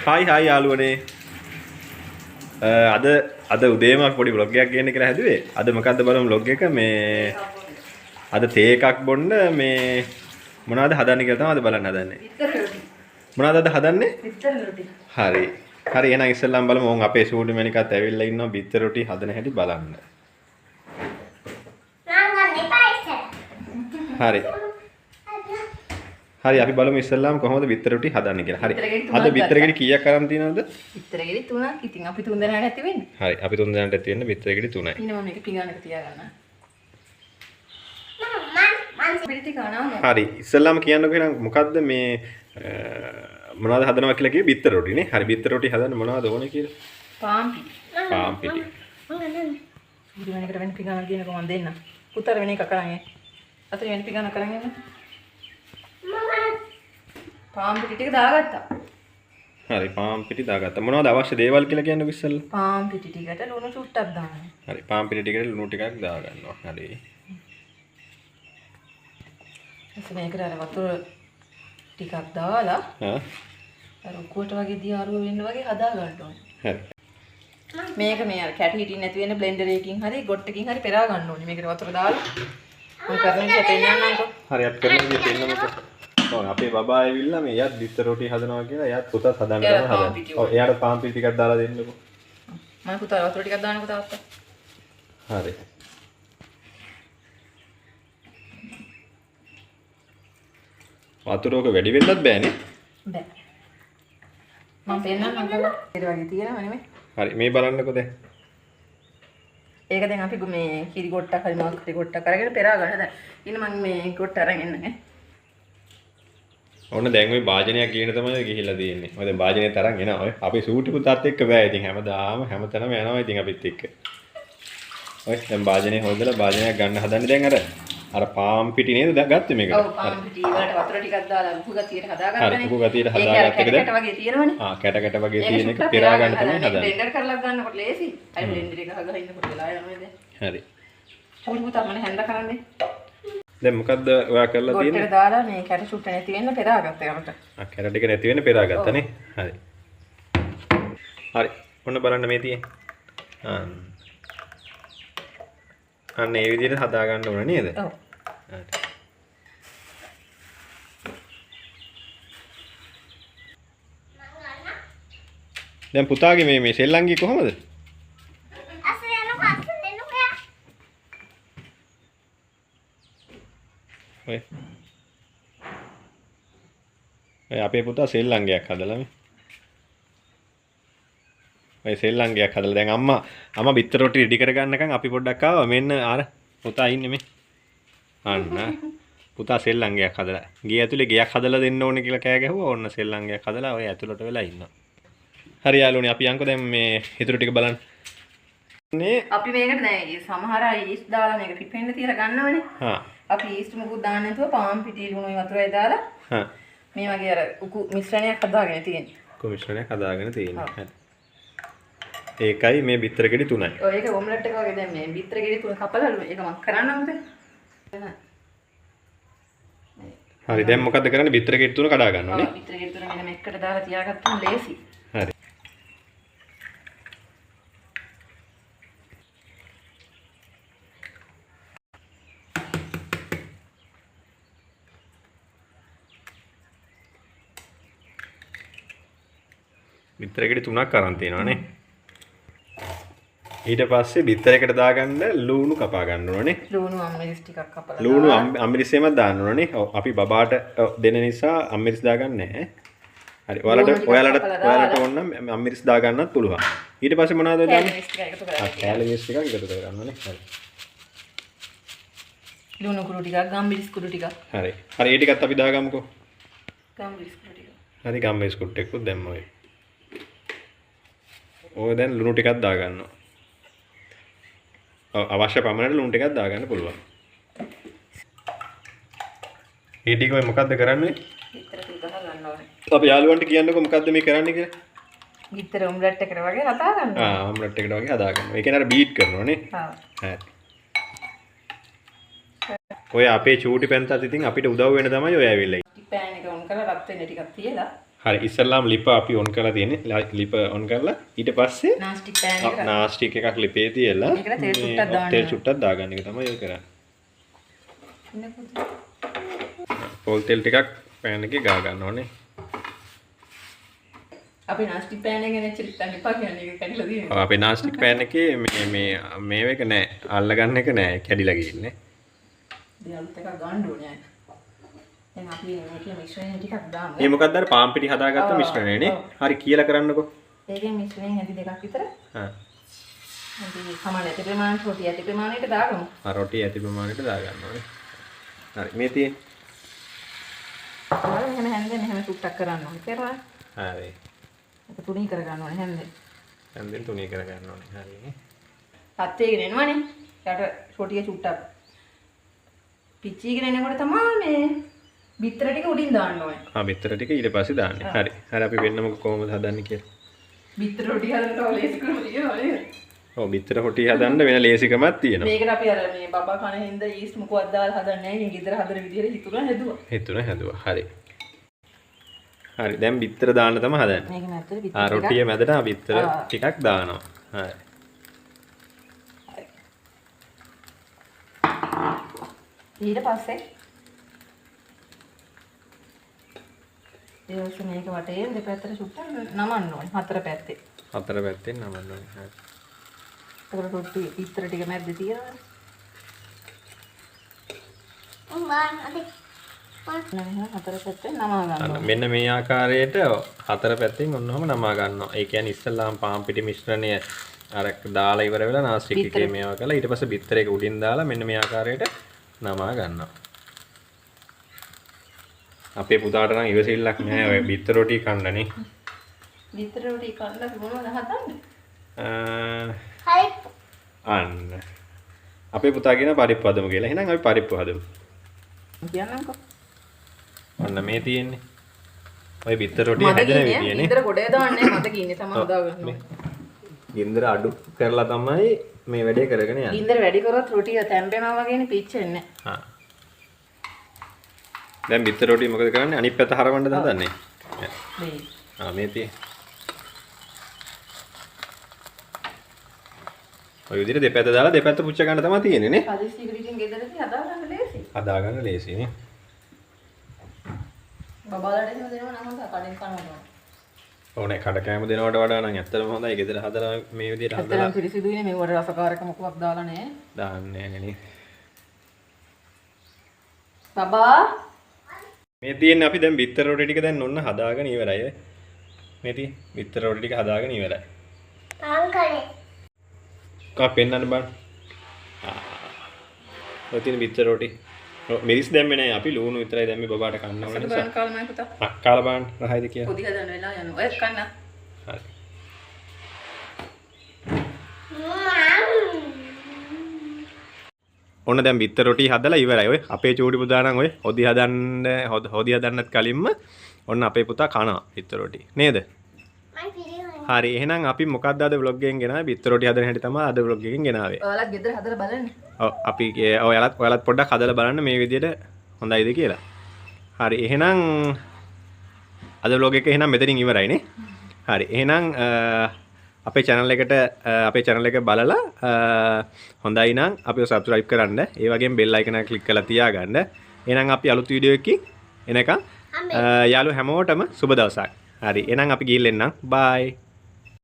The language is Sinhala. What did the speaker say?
හායි යාළුවනේ. අද උදේම පොඩි vlog එකක් ගේන්න කියලා හැදුවේ. අද මොකද්ද බලමු vlog එක මේ අද තේ එකක් බොන්න මේ මොනවද හදන්නේ කියලා තමයි අද බලන්න හදන්නේ. මොනවද අද හදන්නේ? බිත්තර රොටි. හරි. හරි එහෙනම් ඉස්සෙල්ලාම බලමු ඕන් අපේ සූඩු මැනිකත් ඇවිල්ලා ඉන්නවා බිත්තර රොටි හදන හැටි බලන්න. හරි. හරි අපි බලමු ඉස්සෙල්ලාම කොහොමද බිත්තර රොටි හදන්නේ කියලා. හරි. අද බිත්තර ගෙඩි කීයක් අරන් තියනවද? බිත්තර ගෙඩි 3ක්. ඉතින් අපි 3 දෙනාට ඇති වෙන්නේ. හරි. අපි 3 දෙනාට ඇති වෙන්නේ බිත්තර ගෙඩි 3යි. ඉන්න මම මේක පිඟානක තියාගන්න. හරි. ඉස්සෙල්ලාම කියන්නකෝ එහෙනම් මොකද්ද මේ මොනවද හදනවා කියලා කිව්වේ බිත්තර රොටි නේ. හරි බිත්තර රොටි හදන්න මොනවද ඕනේ කියලා? පාන් පිටි. පාන් පිටි. සූඩු මැනිකට වෙන පිඟානක් දිනක මම දෙන්න. පුතර වෙන එක කරන් එන්න. අතේ වෙන පිඟානක් කරන් එන්න. පාන් පිටි ටික දාගත්තා. හරි පාන් පිටි දාගත්තා. මොනවද අවශ්‍ය දේවල් කියලා කියන්නකෝ ඉස්සෙල්ලා. පාන් පිටි ටිකට ලුණු චුට්ටක් දාන්න. හරි පාන් පිටි ටිකට ලුණු ටිකක් දාගන්නවා. හරි. මේකට අර වතුර ටිකක් දාලා හා අර උකුවට වගේ දියාරුව වෙන්න වගේ හදා ගන්න ඕනේ. හරි. මේක මේ අර කැටි හිටින් නැති වෙන බ්ලෙන්ඩර් එකකින් හරි ගොට්ටකින් හරි පෙරා ගන්න ඕනේ. මේකට වතුර දාලා මම කරන විදිහ පෙන්නන්නම්කෝ. හරි අපි කරන විදිහ පෙන්නමුකෝ. ඔව් අපේ බබා ඇවිල්ලා මේ එයාත් බිත්තර රොටි හදනවා කියලා එයාත් පුතත් හදන්න තමයි හදන්නේ. ඔව් එයාට පාන් පිටි ටිකක් දාලා දෙන්නකෝ. මම පුතා වතුර ටිකක් දාන්නකෝ තාත්තා. හරි. වතුර ඔක වැඩි වෙන්නත් බෑනේ. බෑ. මම පෙන්නන්නම් කොහොමද? ඊට වගේ තියෙනව නෙමෙයි. හරි මේ බලන්නකෝ දැන්. ඒක දැන් අපි මේ කිරි ගොට්ටක් හරි මොකක් හරි ගොට්ටක් අරගෙන පෙරා ගන්න දැන්. ඉන්න මම මේ ගොට්ට අරන් එන්න ඈ. ඔන්න දැන් ওই වාජනයක් ගේන තමයි ගිහිල්ලා තියෙන්නේ. ඔය දැන් වාජනයත් අරන් එනවා. ඔය අපි සූටි පුතාත් එක්ක බෑ. ඉතින් හැමදාම හැමතැනම යනවා ඉතින් අපිත් එක්ක. ඔය දැන් වාජනේ හොදලා වාජනයක් ගන්න හදන්නේ දැන් අර පාන් පිටි නේද ගත්තේ මේකට? ඔව් පාන් පිටි වලට වතුර ටිකක් දාලා උකු ගතියට හදාගන්නනේ. හරි උකු ගතියට හදාගත්ත එක දැන් කැට වගේ තියෙනවනේ. කැට කැට වගේ තියෙන එක පෙරා ගන්න තමයි හදන්නේ. බ්ලෙන්ඩර් කරලා ගන්නකොට ලේසි. අයි බ්ලෙන්ඩර් එක ගහලා ඉන්නකොට වෙලා යනවා නේද? හරි. පොඩි පුතා මම හැන්ද කරන්නේ. දැන් මොකද්ද ඔයා කරලා තියෙන්නේ? ගොට්ටට දාලා මේ කැට චුට්ට නැති වෙන්න පෙරාගත්තා යකට. කැට ටික නැති වෙන්න පෙරාගත්තා නේ. හරි. හරි. ඔන්න බලන්න මේ තියෙන්නේ. අන්න ඒ විදිහට හදා ගන්න ඕන නේද? ඔව්. හරි. දැන් පුතාගේ මේ සෙල්ලංගි කොහමද? ඔය අපේ පුතා සෙල්ලංගයක් හදලා මේ. ඔය සෙල්ලංගයක් හදලා දැන් අම්මා බිත්තර රොටි රෙඩි කරගන්නකම් අපි පොඩ්ඩක් ආවා. මෙන්න අර පුතා ඉන්නේ මේ. අන්න පුතා සෙල්ලංගයක් හදලා. ගේ ඇතුලේ ගයක් හදලා දෙන්න ඕනේ කියලා කෑ ගැහුවා. ඔන්න සෙල්ලංගයක් හදලා ඔය ඇතුලට වෙලා ඉන්නවා. හරි යාළුවනේ අපි යන්කෝ දැන් මේ හිතුරු ටික බලන්න. මේ අපි මේකට දැන් සමහර අය ඊස් දාලා මේක පිපෙන්න තියලා ගන්නවනේ. හා. අපි ඊස් මුකුත් දාන්න නැතුව පාන් පිටි ලුණුයි වතුරයි දාලා හා. මේ වගේ අර උකු මිශ්‍රණයක් හදාගෙන තියෙන්නේ. උකු මිශ්‍රණයක් හදාගෙන තියෙන්නේ. හරි. ඒකයි මේ බිත්තර ගෙඩි 3යි. ඔය ඒක ඔම්ලට් එක වගේ දැන් මේ බිත්තර ගෙඩි 3 කපලා ඒක මම කරන්නම්ද? හරි දැන් මොකද්ද කරන්නේ බිත්තර ගෙඩි 3 කඩා ගන්නවා නේ? ඔව් බිත්තර ගෙඩි 3 මෙන්න මේකට දාලා තියාගත්තම ලේසි. හරි. බිත්තර ගෙඩි 3ක් අරන් තියෙනවා නේ. ඊට පස්සේ බිත්තර එකට දාගන්න ලුණු කපා ගන්න ඕනේ. ලුණු අම්මිරිස් ටිකක් කපලා ලුණු අම්මිරිස්සෙම දාන්න ඕනේ. ඔව් අපි බබාට දෙන නිසා අම්මිරිස් දාගන්නේ නැහැ. හරි. ඔයාලට ඕන නම් අම්මිරිස් දාගන්නත් පුළුවන්. ඊට පස්සේ මොනවද දාන්නේ? කැලමිස් ටිකක් එකතු කරගන්න ඕනේ. හරි. ලුණු කුඩු ටිකක් ගම්මිරිස් කුඩු ටිකක්. හරි. හරි ඒ ටිකත් අපි දාගමුකෝ. ගම්මිරිස් කුඩු ටික. හරි ගම්මිරිස් කුඩු ටිකකුත් දැම්මා ඔය. ඔය දැන් ලුණු ටිකක් දාගන්නවා. අවශ්‍ය පමණට ලුණු ටිකක් දාගන්න පුළුවන්. මේ ටික ඔය මොකද්ද කරන්නේ? බිත්තර ටික ගහ ගන්න ඕනේ. අපි යාළුවන්ට කියන්නකෝ මොකද්ද මේ කරන්නේ කියලා. බිත්තර ඔම්ලට් එකකට වගේ හදා ගන්න. ඔම්ලට් එකට වගේ හදා ගන්නවා. ඒ කියන්නේ අර බීට් කරනවා නේ. හරි. ඔය අපේ චූටි පැන්තත් ඉතින් අපිට උදව් වෙන තමයි ඔය ඇවිල්ලා. පෑන් එක ඔන් කරලා රත් වෙන්න ටිකක් තියලා හරි ඉස්සල්ලාම ලිප අපි ඔන් කරලා තියෙන්නේ. ලිප ඔන් කරලා ඊට පස්සේ නාස්ටික් පෑන් එක නාස්ටික් එකක් ලිපේ තියලා මේකට තෙල් චුට්ටක් දාන්න. තෙල් චුට්ටක් දාගන්න එක තමයි ඔය කරන්නේ. පොල් තෙල් ටිකක් පෑන් එකේ ගා ගන්න ඕනේ. අපි නාස්ටික් පෑන් එක නෙච්චර ඉතින් එපා කියන්නේ ඒක කැඩිලා තියෙනවා. ඔව් අපේ නාස්ටික් පෑන් එකේ මේ එක නෑ. අල්ල ගන්න එක නෑ. කැඩිලා ගිහින්නේ. දැන් අලුත් එකක් ගන්න ඕනේ. දැන් අපි මේකේ මිශ්‍රණය ටිකක් දාමු. මේ මොකක්ද අර පාන් පිටි හදාගත්ත මිශ්‍රණයනේ. හරි කියලා කරන්නකෝ. ඒකෙන් මිශ්‍රණය හැටි දෙකක් විතර. හා. අපි සමාන ඇති ප්‍රමාණයට රොටි ඇති ප්‍රමාණයට දාගමු. ආ රොටි ඇති ප්‍රමාණයට දාගන්න ඕනේ. හරි මේ තියෙන්නේ. මෙහෙම හැන්දෙන් මෙහෙම සුට්ටක් කරන්න ඕනේ. කරලා. හරි. ඒක තුනී කර ගන්න ඕනේ හැන්දෙන්. හැන්දෙන් තුනී කර ගන්න ඕනේ. හරි. හත් වේගෙන එනවනේ. ඊට රොටිය චුට්ටක් පිච්චීගෙන එනකොට තමයි මේ බිත්තර ටික උඩින් දාන්න ඕනේ. ආ බිත්තර ටික ඊට පස්සේ දාන්නේ. හරි. හරි අපි වෙන්නම කොහොමද හදන්නේ කියලා. බිත්තර රොටි හදන්නට ලේසි ක්‍රම තියෙනවා නේද? ඔව් බිත්තර රොටි හදන්න වෙන ලේසිකමක් තියෙනවා. මේකට අපි අර මේ බබා කන හින්දා ඊස්ට් මුකුවත් දාලා හදන්නේ නැහැ. මේ ගෙදර හදන විදිහට හිතුණා හැදුවා. හිතුණා හැදුවා. හරි. හරි දැන් බිත්තර දාන්න තමයි හදන්නේ. මේක මැද්දට බිත්තර ආ රොටිය මැදට බිත්තර ටිකක් දානවා. හරි. ඊට පස්සේ ඒ වගේ මේක වටේ දෙපැත්තට සුට්ටක් නමන්න ඕනේ. හතර පැත්තේ. හතර පැත්තෙන් නමන්න ඕනේ. හරි. ඒකට රොටි බිත්තර ටික මැද්දේ තියනවා. හතර පැත්තෙන් නමා ගන්නවා. මෙන්න මේ ආකාරයට හතර පැත්තෙන් ඔන්නෝම නමා ගන්නවා. ඒ කියන්නේ ඉස්සල්ලාම පාන් පිටි මිශ්‍රණය අර දාලා ඉවර වෙලා නාස්ටික් එකේ මේවා කරලා ඊට පස්සේ බිත්තර එක උඩින් දාලා මෙන්න මේ ආකාරයට නමා ගන්නවා. අපේ පුතාට නම් ඉවසිල්ලක් නැහැ ඔය බිත්තර රොටි කන්නනේ. බිත්තර රොටි කන්න මොනවද හදන්නේ? අන්න. අපේ පුතා කියන පරිප්පු හදමු කියලා. එහෙනම් අපි පරිප්පු හදමු. කියන්නම්කෝ. ඔන්න මේ තියෙන්නේ. ඔය බිත්තර රොටිය හැදෙන විදියනේ. බිත්තර ගොඩේ දාන්නේ මට කින්නේ තමයි හදා ගන්නවා. ගින්දර අඩු කරලා තමයි මේ වැඩේ කරගෙන යන්නේ. ගින්දර වැඩි කරොත් රොටිය තැම්බෙනවා වගේනේ පිච්චෙන්නේ. හා. දැන් බිත්තර රොටිය මොකද කරන්නේ? අනිත් පැත්ත හරවන්නද හදන්නේ? මේ. ආ මේ තියෙන්නේ. ඔය විදිහට දෙපැත්ත දාලා දෙපැත්ත පුච්ච ගන්න තමයි තියෙන්නේ නේ. හදිස්සියකට ඉතින් ගෙදරදී හදා ගන්න ලේසි. හදා ගන්න ලේසි නේ. බබාලට එහෙම දෙනවා නම් හොඳයි කඩෙන් කනවා. ඕනේ කඩ කෑම දෙනවට වඩා නම් ඇත්තටම හොඳයි. ගෙදර හදලා මේ විදිහට හදලා ඇත්තටම පිරිසිදුයිනේ මේවට රසකාරක මොකක් දාලා නැහැ. දාන්නේ නැහැ නේ. බබා මේ තියෙන්නේ අපි දැන් බිත්තර රොටි ටික දැන් ඔන්න හදාගෙන ඉවරයි. මේ තියෙන්නේ බිත්තර රොටි ටික හදාගෙන ඉවරයි. තාංකනේ කා පෙන්නන්න බං. ඔය තියෙන බිත්තර රොටි. මිරිස් දැම්මේ නැහැ අපි ලුණු විතරයි දැම්මේ බබාට කන්න ඕන නිසා. සතුටුන් කාලේ මම පුතා. කාලා බලන්න රහයිද කියලා. පොඩි හදන්න වෙලා යනවා. ඔය කන්න. හරි. ඔන්න දැන් බිත්තර රොටි හදලා ඉවරයි. ඔය අපේ චූටි පුතා නම් ඔය හොදි හදන්නත් කලින්ම ඔන්න අපේ පුතා කනවා බිත්තර රොටි. නේද? හරි එහෙනම් අපි මොකක්ද අද vlog එකෙන් ගෙනාවේ බිත්තර රොටි හදන හැටි තමයි අද vlog එකෙන් ගෙනාවේ. ඔයාලත් ගෙදර හදලා බලන්න. ඔව් අපි ඔයාලත් පොඩ්ඩක් හදලා බලන්න මේ විදිහට හොඳයිද කියලා. හරි එහෙනම් අද vlog එක එහෙනම් මෙතනින් ඉවරයි නේ. හරි එහෙනම් අපේ channel එක බලලා හොඳයි නම් අපිව subscribe කරන්න. ඒ වගේම bell icon එක click කරලා තියාගන්න. එහෙනම් අපි අලුත් වීඩියෝ එකකින් එනකම් යාළුවෝ හැමෝටම සුබ දවසක්. හරි එහෙනම් අපි ගිහින් එන්නම්. bye.